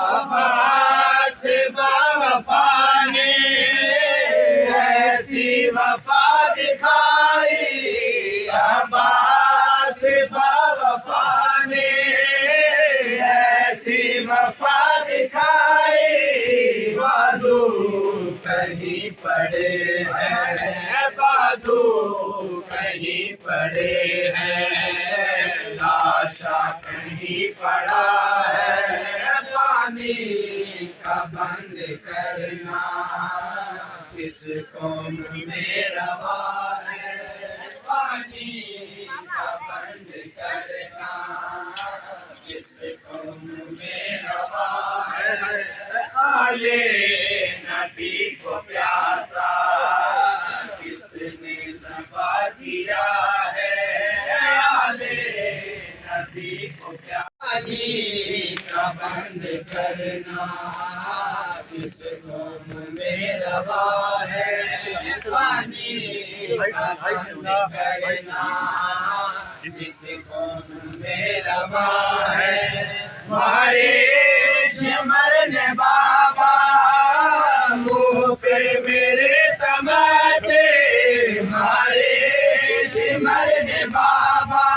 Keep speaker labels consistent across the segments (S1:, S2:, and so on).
S1: عباس باوفا نے ایسی وفا دکھائی، عباس باوفا نے ایسی وفا دکھائی، بازو کہیں پڑے ہیں، بازو کہیں پڑے ہیں، لاشا کہیں پڑا ہے، پانی کا بند کرنا کس قوم میں روا ہے، پانی کا بند کرنا کس قوم میں روا ہے، آلے نبی کو پیاسا کس نے ذبح کیا ہے، آلے نبی کو پیاسا، پانی کا بند کرنا کس قوم میں روا ہے، پانی کا بند کرنا کس قوم میں روا ہے، ہمارے مرنے بابا منہ پہ میرے تماچے، ہمارے مرنے بابا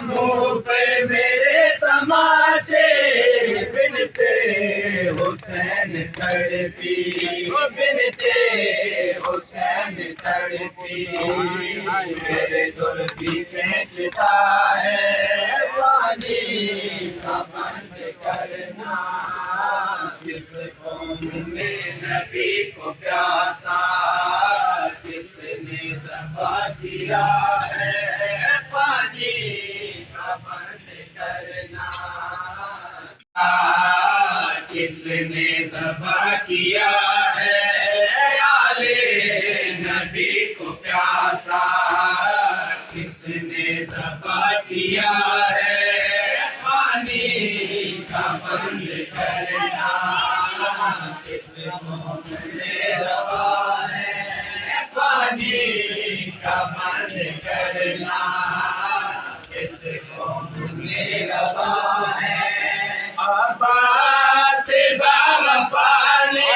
S1: منہ پہ میرے تماچے، بنتے حسین تڑپی، بنتے حسین تڑپی، میرے دل بھی کھینچتا ہے، پانی کا بند کرنا کس قوم میں نبی کو پیاسا کس نے ذبح کیا ہے، پانی کا بند کرنا کس نے ذبح کیا ہے، آلے نبی کو پیاسا کس نے ذبح کیا ہے، پانی کا بند کرنا کس قوم میں روا ہے، پانی کا بند کرنا کس قوم میں روا ہے، عباس باوفا نے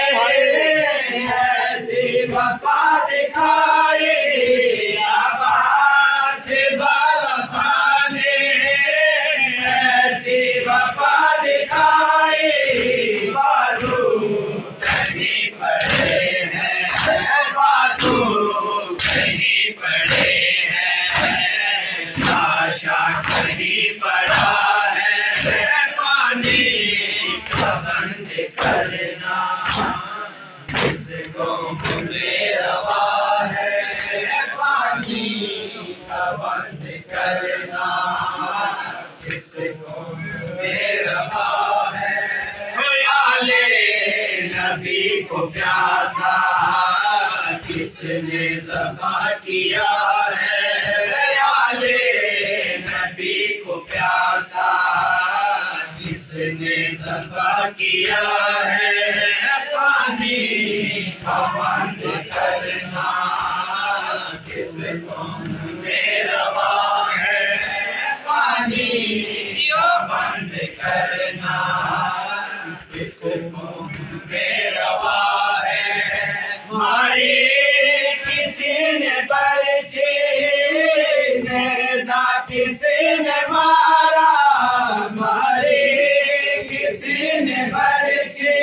S1: ایسی وفا دکھائی، عباس باوفا نے ایسی وفا دکھائی، بازو کہیں پڑے ہیں، بازو کہیں پڑے ہیں، لاشا کہیں پڑا ہے، پانی کا بند کرنا کس قوم میں روا ہے، پانی کا بند کرنا کس قوم میں روا ہے، آلے نبی کو پیاسا کس نے ذبح کیا ہے، آلے نبی کو پیاسا کس نے ذبح کیا ہے، پانی کا بند کرنا کس قوم میں روا ہے، پانی کا بند کرنا کس قوم میں روا ہے، ہمارے کسی نے برچے نیزہ کسی نے مارا، ہمارے کسی نے برچے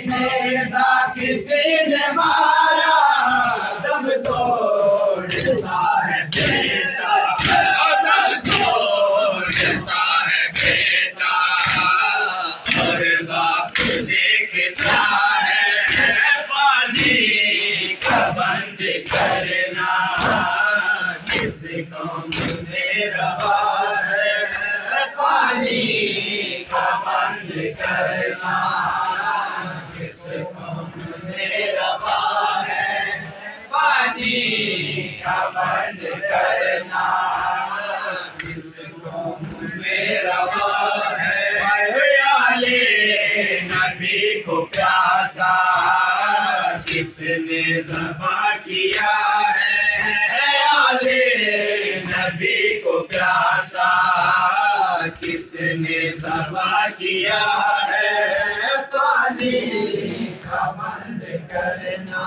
S1: نیزہ کسی نے مارا، دم توڑتا ہے بیٹا، دم توڑتا ہے بیٹا، اور باپ دیکھتا ہے، پانی کا بند کرنا کس قوم میں روا ہے، پانی کا بند کرنا کس قوم میں روا ہے، پانی کا بند کرنا کس قوم میں روا ہے، آلے نبی کو پیاسا کس نے ذبح کیا ہے، آلے نبی کو پیاسا کس نے ذبح کیا پانی کا بند کرنا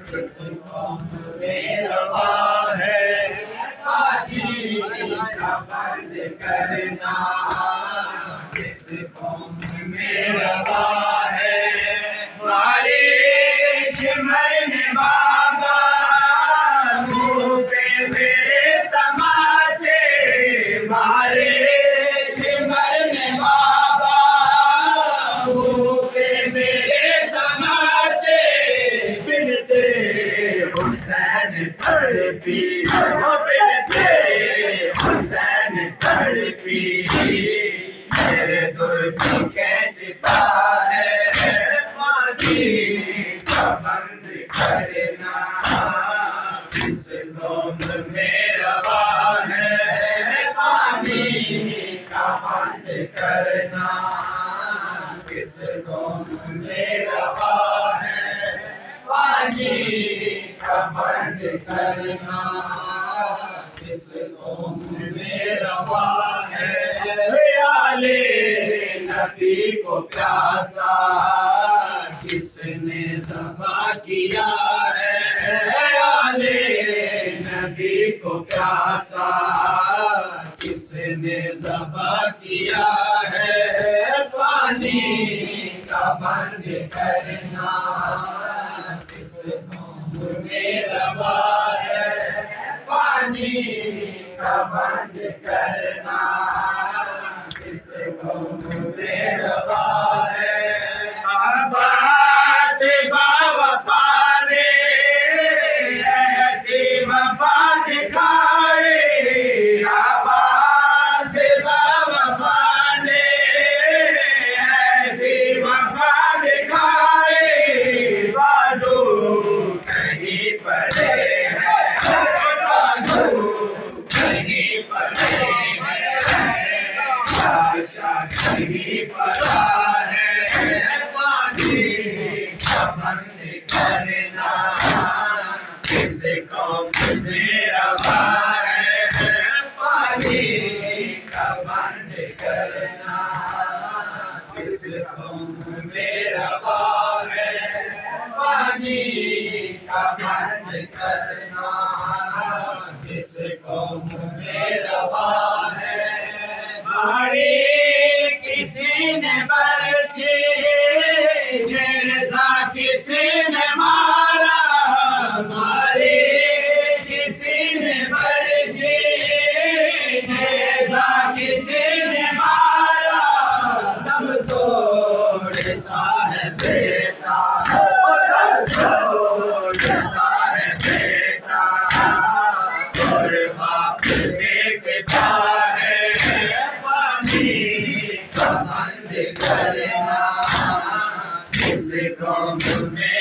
S1: کس قوم میں روا ہے، پانی کا بند کرنا کس قوم میں روا ہے، بارش مرنے بابا منہ پہ میرے تماچے، بارش مرنے بابا منہ پہ میرے تماچے، بنتے حسین تڑپی، بنتے حسین تڑپی، میرے درد کھینچتا ہے، پانی کا بند کرنا کس قوم میں روا ہے، پانی کا بند کرنا کس قوم میں روا ہے، پانی کا بند کرنا کس قوم میں روا ہے، آلے نبی کو پیاسا کس نے ذبح کیا ہے، آلے نبی کو پیاسا کس نے ذبح کیا ہے، پانی کا بند کرنا کس قوم میں روا ہے، پانی کا بند کرنا کس قوم میں روا ہے، عباس با وفا نے ایسی وفا دکھائی، عباس با وفا نے ایسی وفا دکھائی، بازو کہیں پڑے ہیں، بازو کہیں پڑے ہیں، بادشاہ کہیں پڑا ہے، پانی کا بند کرنا کس قوم میں روا ہے، پانی کا بند کرنا کس قوم میں روا ہے، پانی کا بند کرنا کس قوم میں روا ہے، ماری کسی نے برچھی نیزہ کسی نے مارا، ماری کسی نے برچھی نیزہ کسی نے مارا، دم توڑتا ہے بیٹا، دم توڑتا ہے بیٹا، اور باپ دیکھتا ہے، پانی کا بند کرنا کس قوم میں